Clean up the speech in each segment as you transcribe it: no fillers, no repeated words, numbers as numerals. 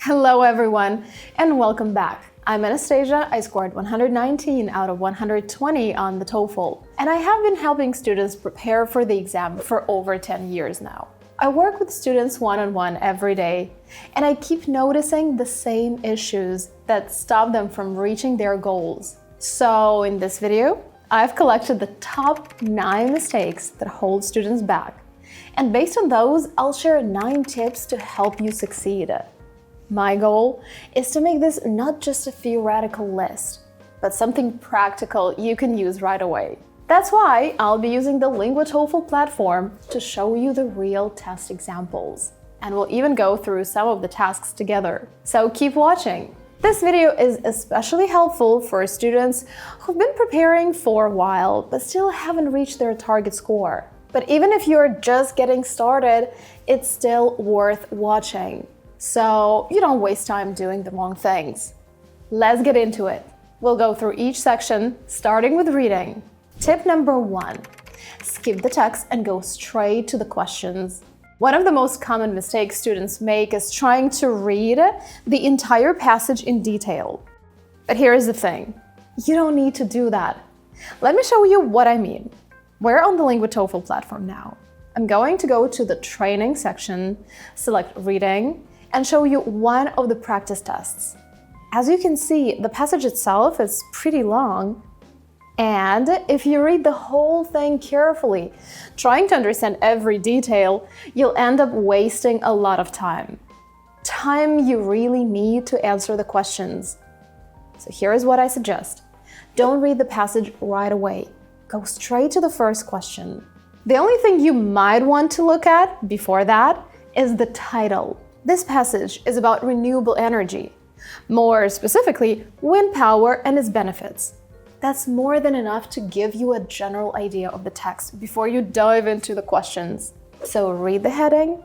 Hello everyone, and welcome back. I'm Anastasia. I scored 119 out of 120 on the TOEFL, and I have been helping students prepare for the exam for over 10 years now. I work with students one-on-one every day, and I keep noticing the same issues that stop them from reaching their goals. So in this video, I've collected the top 9 mistakes that hold students back. And based on those, I'll share 9 tips to help you succeed. My goal is to make this not just a theoretical list, but something practical you can use right away. That's why I'll be using the LinguaTOEFL platform to show you the real test examples. And we'll even go through some of the tasks together. So keep watching. This video is especially helpful for students who've been preparing for a while but still haven't reached their target score. But even if you're just getting started, it's still worth watching, so you don't waste time doing the wrong things. Let's get into it. We'll go through each section, starting with reading. Tip number 1, skip the text and go straight to the questions. One of the most common mistakes students make is trying to read the entire passage in detail. But here's the thing, you don't need to do that. Let me show you what I mean. We're on the LinguaTOEFL platform now. I'm going to go to the training section, select reading, and show you one of the practice tests. As you can see, the passage itself is pretty long, and if you read the whole thing carefully, trying to understand every detail, you'll end up wasting a lot of time. Time you really need to answer the questions. So here's what I suggest. Don't read the passage right away. Go straight to the first question. The only thing you might want to look at before that is the title. This passage is about renewable energy, more specifically, wind power and its benefits. That's more than enough to give you a general idea of the text before you dive into the questions. So read the heading,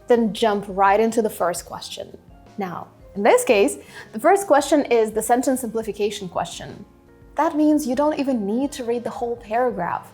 then jump right into the first question. Now, in this case, the first question is the sentence simplification question. That means you don't even need to read the whole paragraph.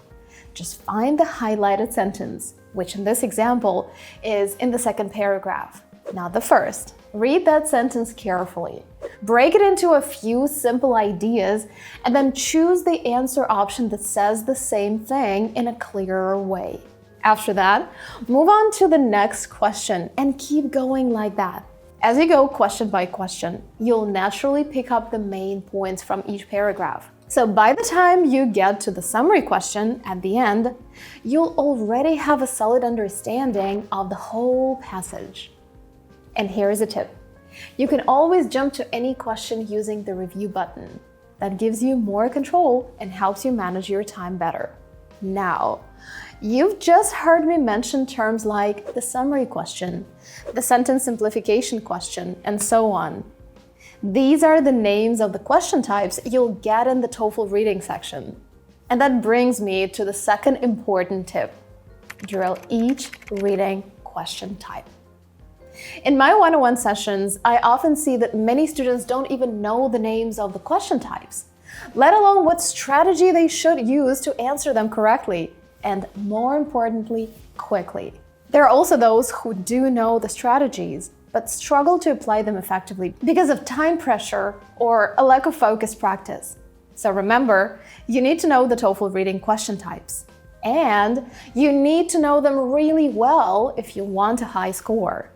Just find the highlighted sentence, which in this example is in the second paragraph, not the first. Read that sentence carefully. Break it into a few simple ideas and then choose the answer option that says the same thing in a clearer way. After that, move on to the next question and keep going like that. As you go question by question, you'll naturally pick up the main points from each paragraph. So by the time you get to the summary question at the end, you'll already have a solid understanding of the whole passage. And here's a tip. You can always jump to any question using the review button. That gives you more control and helps you manage your time better. Now, you've just heard me mention terms like the summary question, the sentence simplification question, and so on. These are the names of the question types you'll get in the TOEFL reading section. And that brings me to the second important tip. Drill each reading question type. In my one-on-one sessions, I often see that many students don't even know the names of the question types, let alone what strategy they should use to answer them correctly, and more importantly, quickly. There are also those who do know the strategies, but struggle to apply them effectively because of time pressure or a lack of focused practice. So remember, you need to know the TOEFL reading question types. And you need to know them really well if you want a high score.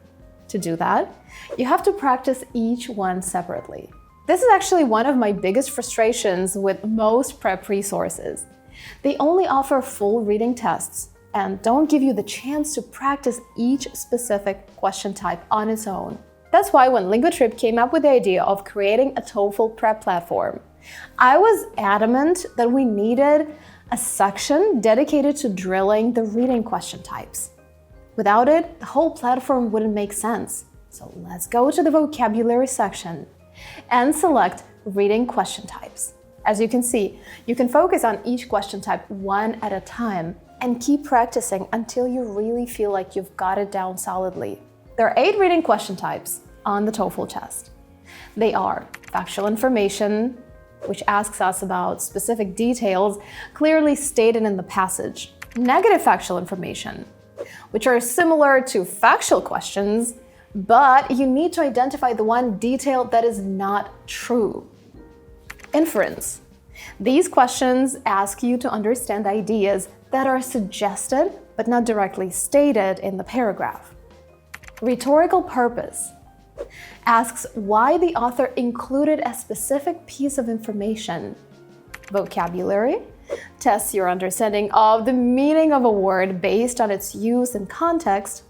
To do that, you have to practice each one separately. This is actually one of my biggest frustrations with most prep resources. They only offer full reading tests and don't give you the chance to practice each specific question type on its own. That's why when LinguaTrip came up with the idea of creating a TOEFL prep platform, I was adamant that we needed a section dedicated to drilling the reading question types. Without it, the whole platform wouldn't make sense. So let's go to the vocabulary section and select reading question types. As you can see, you can focus on each question type one at a time and keep practicing until you really feel like you've got it down solidly. There are 8 reading question types on the TOEFL test. They are factual information, which asks us about specific details clearly stated in the passage. Negative factual information, which are similar to factual questions, but you need to identify the one detail that is not true. Inference. These questions ask you to understand ideas that are suggested but not directly stated in the paragraph. Rhetorical purpose asks why the author included a specific piece of information. Vocabulary tests your understanding of the meaning of a word based on its use and context.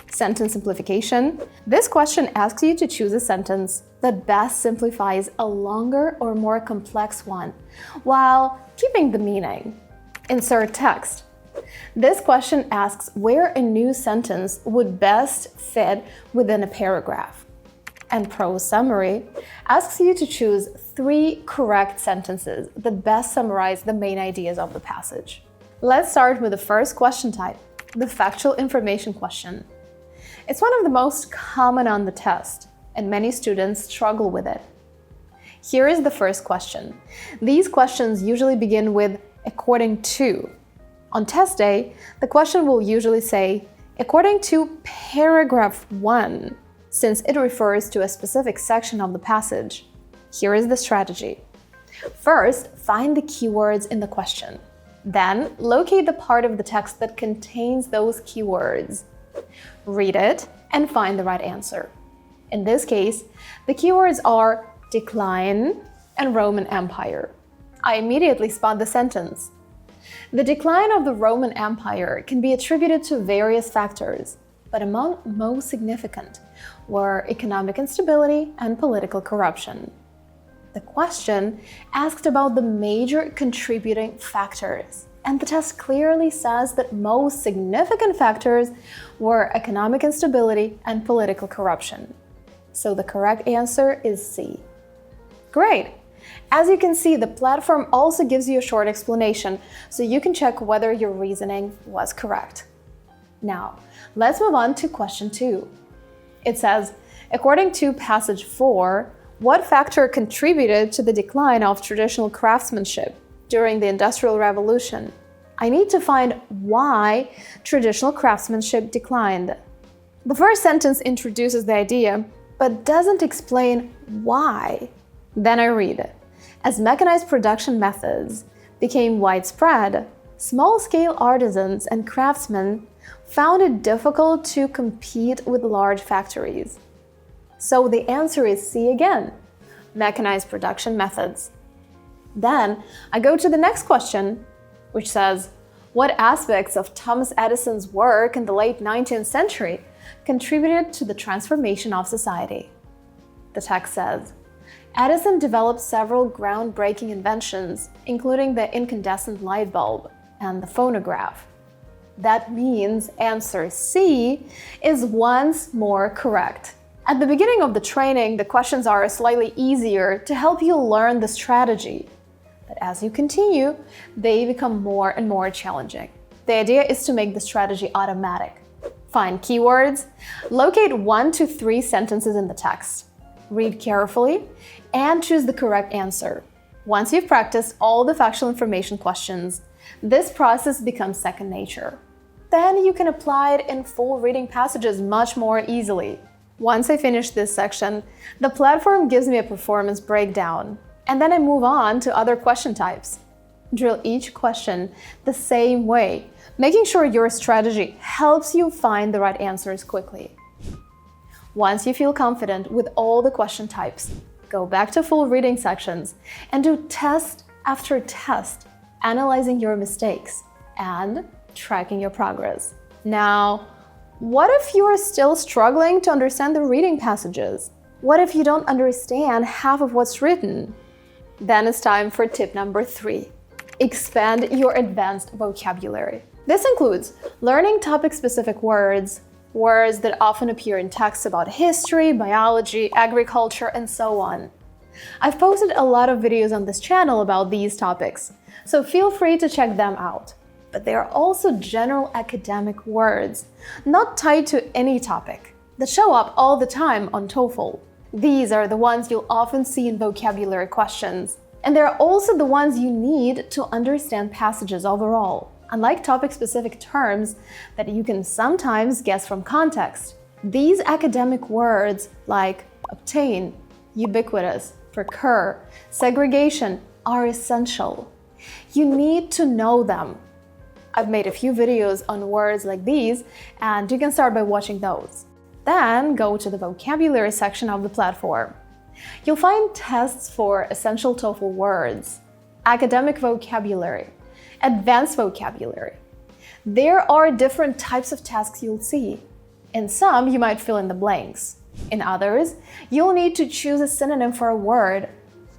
Sentence simplification. This question asks you to choose a sentence that best simplifies a longer or more complex one while keeping the meaning. Insert text. This question asks where a new sentence would best fit within a paragraph. And prose summary asks you to choose 3 correct sentences that best summarize the main ideas of the passage. Let's start with the first question type, the factual information question. It's one of the most common on the test, and many students struggle with it. Here is the first question. These questions usually begin with according to. On test day, the question will usually say, according to paragraph 1, since it refers to a specific section of the passage. Here is the strategy. First, find the keywords in the question. Then, locate the part of the text that contains those keywords. Read it and find the right answer. In this case, the keywords are decline and Roman Empire. I immediately spot the sentence. The decline of the Roman Empire can be attributed to various factors, but among most significant were economic instability and political corruption. The question asked about the major contributing factors, and the test clearly says that most significant factors were economic instability and political corruption. So the correct answer is C. Great! As you can see, the platform also gives you a short explanation, so you can check whether your reasoning was correct. Now, let's move on to question 2. It says, according to passage 4, what factor contributed to the decline of traditional craftsmanship during the Industrial Revolution? I need to find why traditional craftsmanship declined. The first sentence introduces the idea, but doesn't explain why. Then I read it. As mechanized production methods became widespread, small-scale artisans and craftsmen found it difficult to compete with large factories. So the answer is C again, mechanized production methods. Then I go to the next question, which says, what aspects of Thomas Edison's work in the late 19th century contributed to the transformation of society? The text says, Edison developed several groundbreaking inventions, including the incandescent light bulb and the phonograph. That means answer C is once more correct. At the beginning of the training, the questions are slightly easier to help you learn the strategy. But as you continue, they become more and more challenging. The idea is to make the strategy automatic. Find keywords, locate 1 to 3 sentences in the text, read carefully, and choose the correct answer. Once you've practiced all the factual information questions, this process becomes second nature. Then you can apply it in full reading passages much more easily. Once I finish this section, the platform gives me a performance breakdown, and then I move on to other question types. Drill each question the same way, making sure your strategy helps you find the right answers quickly. Once you feel confident with all the question types, go back to full reading sections and do test after test, analyzing your mistakes and tracking your progress. Now, what if you are still struggling to understand the reading passages? What if you don't understand half of what's written? Then it's time for tip number 3. Expand your advanced vocabulary. This includes learning topic-specific words that often appear in texts about history, biology, agriculture, and so on. I've posted a lot of videos on this channel about these topics, so feel free to check them out. But there are also general academic words, not tied to any topic, that show up all the time on TOEFL. These are the ones you'll often see in vocabulary questions, and they're also the ones you need to understand passages overall. Unlike topic-specific terms that you can sometimes guess from context, These academic words like obtain, ubiquitous, recur, segregation are essential. You need to know them. I've made a few videos on words like these, and you can start by watching those. Then go to the vocabulary section of the platform. You'll find tests for essential TOEFL words, academic vocabulary, advanced vocabulary. There are different types of tasks you'll see. In some, you might fill in the blanks. In others, you'll need to choose a synonym for a word,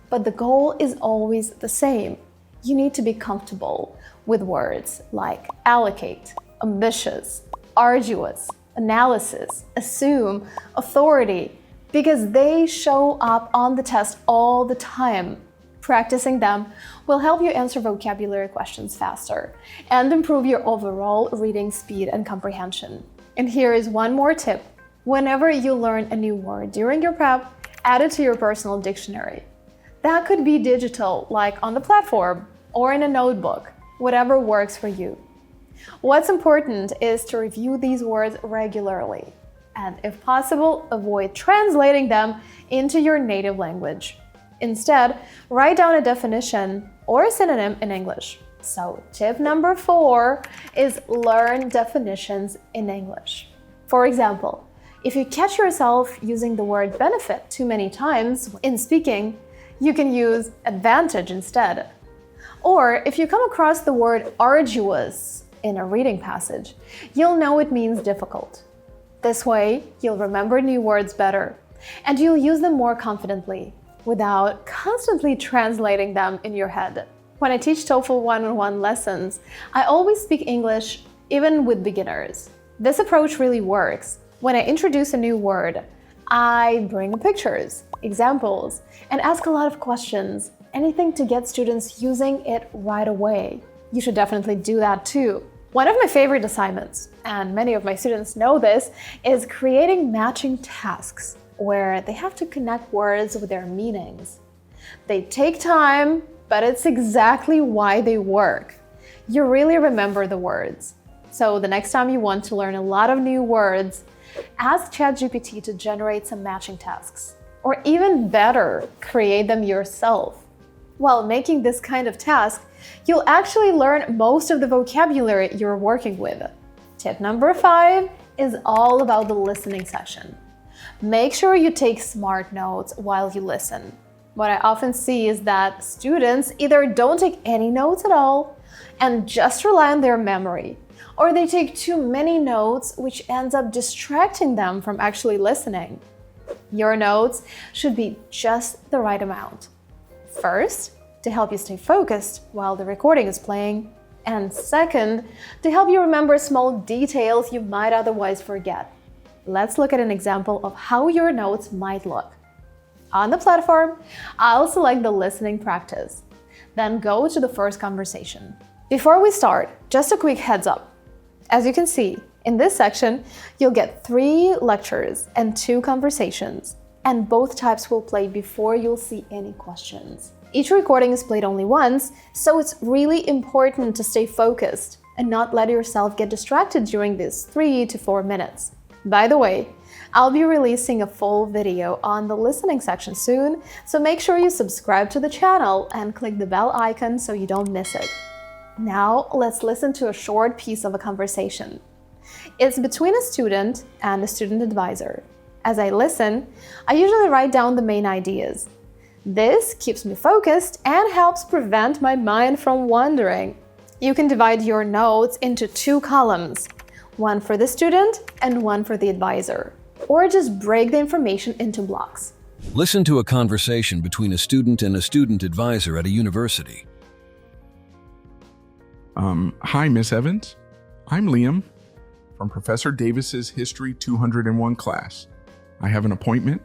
but the goal is always the same. You need to be comfortable with words like allocate, ambitious, arduous, analysis, assume, authority, because they show up on the test all the time. Practicing them will help you answer vocabulary questions faster and improve your overall reading speed and comprehension. And here is one more tip. Whenever you learn a new word during your prep, add it to your personal dictionary. That could be digital, like on the platform, or in a notebook, whatever works for you. What's important is to review these words regularly, and if possible, avoid translating them into your native language. Instead, write down a definition or a synonym in English. So, tip number 4 is learn definitions in English. For example, if you catch yourself using the word benefit too many times in speaking, you can use advantage instead. Or if you come across the word arduous in a reading passage, you'll know it means difficult. This way, you'll remember new words better, and you'll use them more confidently without constantly translating them in your head. When I teach TOEFL one-on-one lessons, I always speak English even with beginners. This approach really works. When I introduce a new word, I bring pictures, examples, and ask a lot of questions, anything to get students using it right away. You should definitely do that too. One of my favorite assignments, and many of my students know this, is creating matching tasks where they have to connect words with their meanings. They take time, but it's exactly why they work. You really remember the words. So the next time you want to learn a lot of new words, ask ChatGPT to generate some matching tasks. Or even better, create them yourself. While making this kind of task, you'll actually learn most of the vocabulary you're working with. Tip number 5 is all about the listening section. Make sure you take smart notes while you listen. What I often see is that students either don't take any notes at all and just rely on their memory, or they take too many notes, which ends up distracting them from actually listening. Your notes should be just the right amount. First, to help you stay focused while the recording is playing, and second, to help you remember small details you might otherwise forget. Let's look at an example of how your notes might look. On the platform, I'll select the listening practice, then go to the first conversation. Before we start, just a quick heads up. As you can see, in this section, you'll get 3 lectures and 2 conversations, and both types will play before you'll see any questions. Each recording is played only once, so it's really important to stay focused and not let yourself get distracted during these 3 to 4 minutes. By the way, I'll be releasing a full video on the listening section soon, so make sure you subscribe to the channel and click the bell icon so you don't miss it. Now, let's listen to a short piece of a conversation. It's between a student and a student advisor. As I listen, I usually write down the main ideas. This keeps me focused and helps prevent my mind from wandering. You can divide your notes into 2 columns, one for the student and one for the advisor, or just break the information into blocks. Listen to a conversation between a student and a student advisor at a university. Hi, Miss Evans. I'm Liam from Professor Davis's History 201 class. I have an appointment.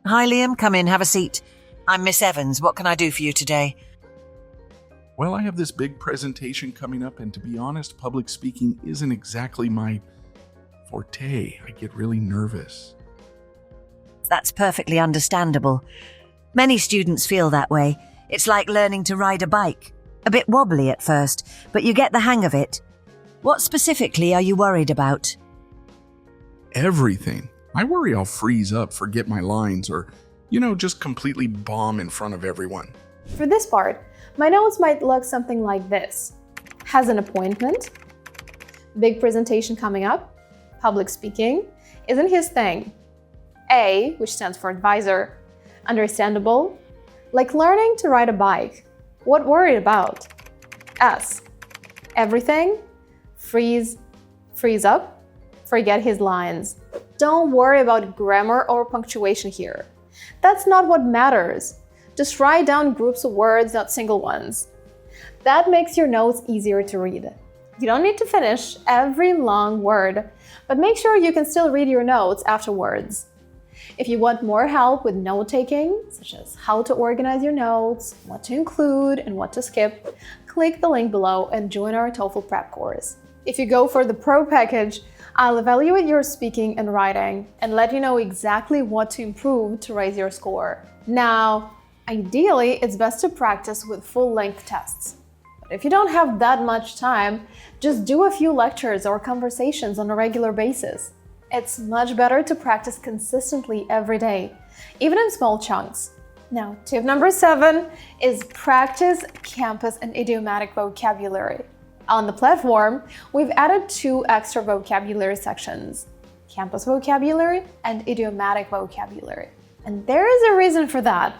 Hi, Liam. Come in, have a seat. I'm Miss Evans. What can I do for you today? Well, I have this big presentation coming up, and to be honest, public speaking isn't exactly my forte. I get really nervous. That's perfectly understandable. Many students feel that way. It's like learning to ride a bike. A bit wobbly at first, but you get the hang of it. What specifically are you worried about? everything. I worry I'll freeze up, forget my lines, or, just completely bomb in front of everyone. For this part, my notes might look something like this. Has an appointment, big presentation coming up, public speaking isn't his thing. A, which stands for advisor, understandable, like learning to ride a bike. What worried about? S, everything, freeze up, forget his lines. Don't worry about grammar or punctuation here. That's not what matters. Just write down groups of words, not single ones. That makes your notes easier to read. You don't need to finish every long word, but make sure you can still read your notes afterwards. If you want more help with note-taking, such as how to organize your notes, what to include, and what to skip, click the link below and join our TOEFL prep course. If you go for the Pro package, I'll evaluate your speaking and writing and let you know exactly what to improve to raise your score. Now, ideally, it's best to practice with full-length tests. But if you don't have that much time, just do a few lectures or conversations on a regular basis. It's much better to practice consistently every day, even in small chunks. Now, tip number 7 is practice campus and idiomatic vocabulary. On the platform, we've added 2 extra vocabulary sections, campus vocabulary and idiomatic vocabulary. And there is a reason for that.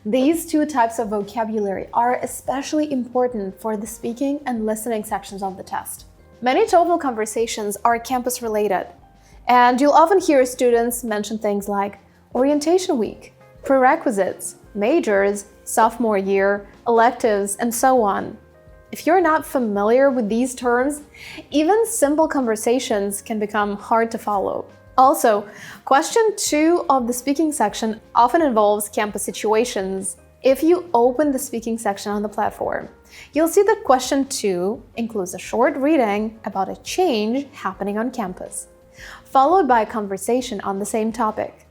These 2 types of vocabulary are especially important for the speaking and listening sections of the test. Many TOEFL conversations are campus-related, and you'll often hear students mention things like orientation week, prerequisites, majors, sophomore year, electives, and so on. If you're not familiar with these terms, even simple conversations can become hard to follow. Also, question 2 of the speaking section often involves campus situations. If you open the speaking section on the platform, you'll see that question 2 includes a short reading about a change happening on campus, followed by a conversation on the same topic.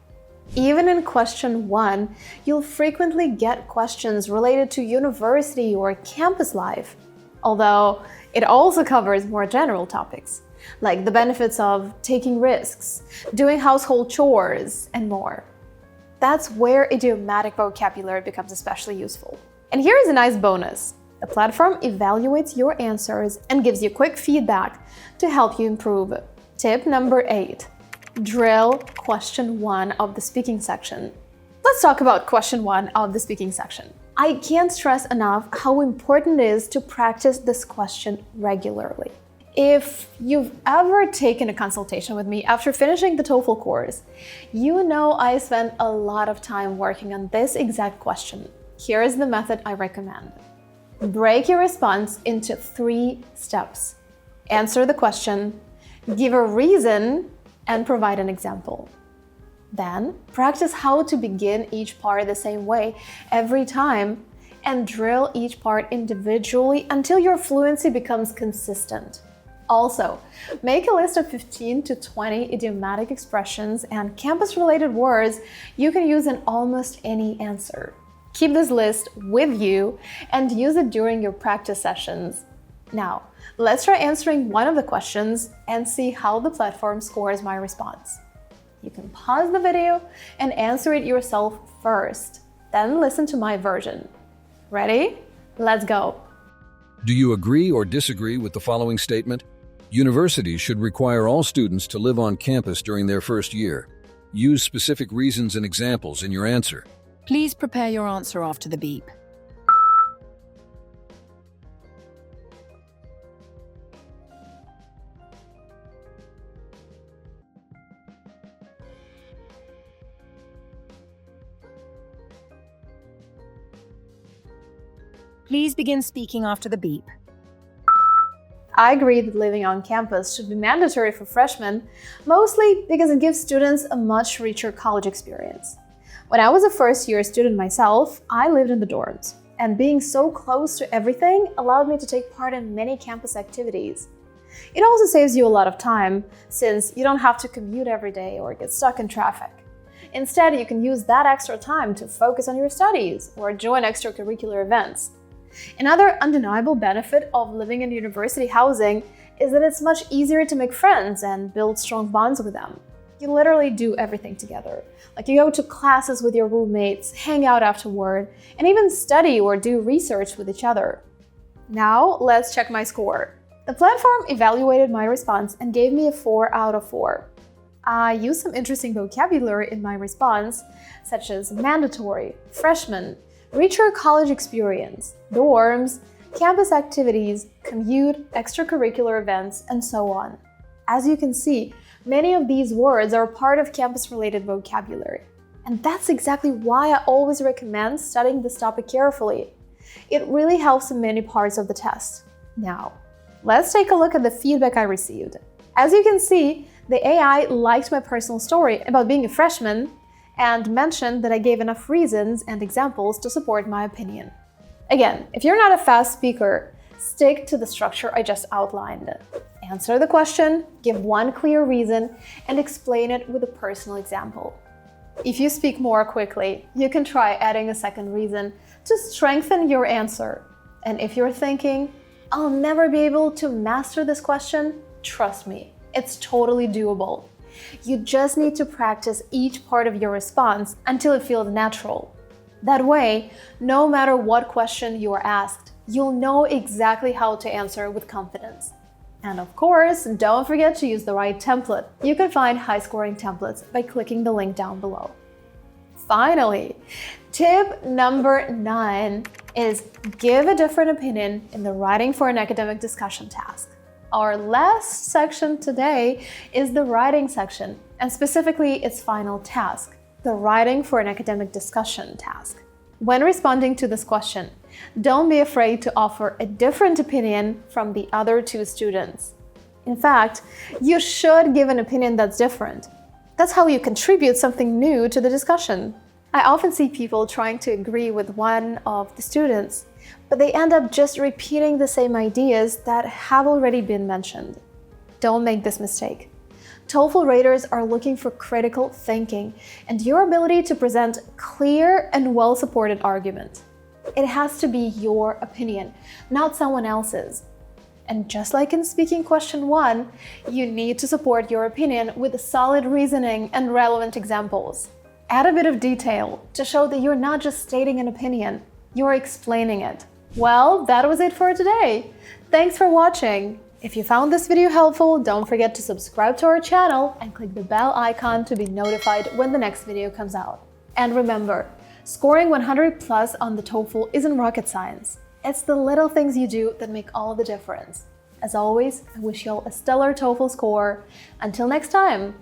Even in question 1, you'll frequently get questions related to university or campus life, although it also covers more general topics, like the benefits of taking risks, doing household chores, and more. That's where idiomatic vocabulary becomes especially useful. And here is a nice bonus. The platform evaluates your answers and gives you quick feedback to help you improve. Tip number 8. Drill question 1 of the speaking section. Let's talk about question 1 of the speaking section. I can't stress enough how important it is to practice this question regularly. If you've ever taken a consultation with me after finishing the TOEFL course, you know I spent a lot of time working on this exact question. Here is the method I recommend. Break your response into 3 steps. Answer the question, give a reason, and provide an example. Then, practice how to begin each part the same way every time and drill each part individually until your fluency becomes consistent. Also, make a list of 15 to 20 idiomatic expressions and campus-related words you can use in almost any answer. Keep this list with you and use it during your practice sessions. Now, let's try answering one of the questions and see how the platform scores my response. You can pause the video and answer it yourself first, then listen to my version. Ready? Let's go. Do you agree or disagree with the following statement? Universities should require all students to live on campus during their first year. Use specific reasons and examples in your answer. Please prepare your answer after the beep. Please begin speaking after the beep. I agree that living on campus should be mandatory for freshmen, mostly because it gives students a much richer college experience. When I was a first-year student myself, I lived in the dorms, and being so close to everything allowed me to take part in many campus activities. It also saves you a lot of time, since you don't have to commute every day or get stuck in traffic. Instead, you can use that extra time to focus on your studies or join extracurricular events. Another undeniable benefit of living in university housing is that it's much easier to make friends and build strong bonds with them. You literally do everything together. Like you go to classes with your roommates, hang out afterward, and even study or do research with each other. Now, let's check my score. The platform evaluated my response and gave me a 4 out of 4. I used some interesting vocabulary in my response, such as mandatory, freshman, richer college experience, dorms, campus activities, commute, extracurricular events, and so on. As you can see, many of these words are part of campus-related vocabulary. And that's exactly why I always recommend studying this topic carefully. It really helps in many parts of the test. Now, let's take a look at the feedback I received. As you can see, the AI liked my personal story about being a freshman and mentioned that I gave enough reasons and examples to support my opinion. Again, if you're not a fast speaker, stick to the structure I just outlined. Answer the question, give one clear reason, and explain it with a personal example. If you speak more quickly, you can try adding a second reason to strengthen your answer. And if you're thinking, I'll never be able to master this question, trust me, it's totally doable. You just need to practice each part of your response until it feels natural. That way, no matter what question you are asked, you'll know exactly how to answer with confidence. And of course, don't forget to use the right template. You can find high-scoring templates by clicking the link down below. Finally, tip number 9 is give a different opinion in the writing for an academic discussion task. Our last section today is the writing section, and specifically its final task, the writing for an academic discussion task. When responding to this question, don't be afraid to offer a different opinion from the other 2 students. In fact, you should give an opinion that's different. That's how you contribute something new to the discussion. I often see people trying to agree with one of the students, but they end up just repeating the same ideas that have already been mentioned. Don't make this mistake. TOEFL raters are looking for critical thinking and your ability to present clear and well-supported argument. It has to be your opinion, not someone else's. And just like in speaking question 1, you need to support your opinion with solid reasoning and relevant examples. Add a bit of detail to show that you're not just stating an opinion, you're explaining it. Well, that was it for today. Thanks for watching. If you found this video helpful, don't forget to subscribe to our channel and click the bell icon to be notified when the next video comes out. And remember, scoring 100 plus on the TOEFL isn't rocket science. It's the little things you do that make all the difference. As always, I wish you all a stellar TOEFL score. Until next time!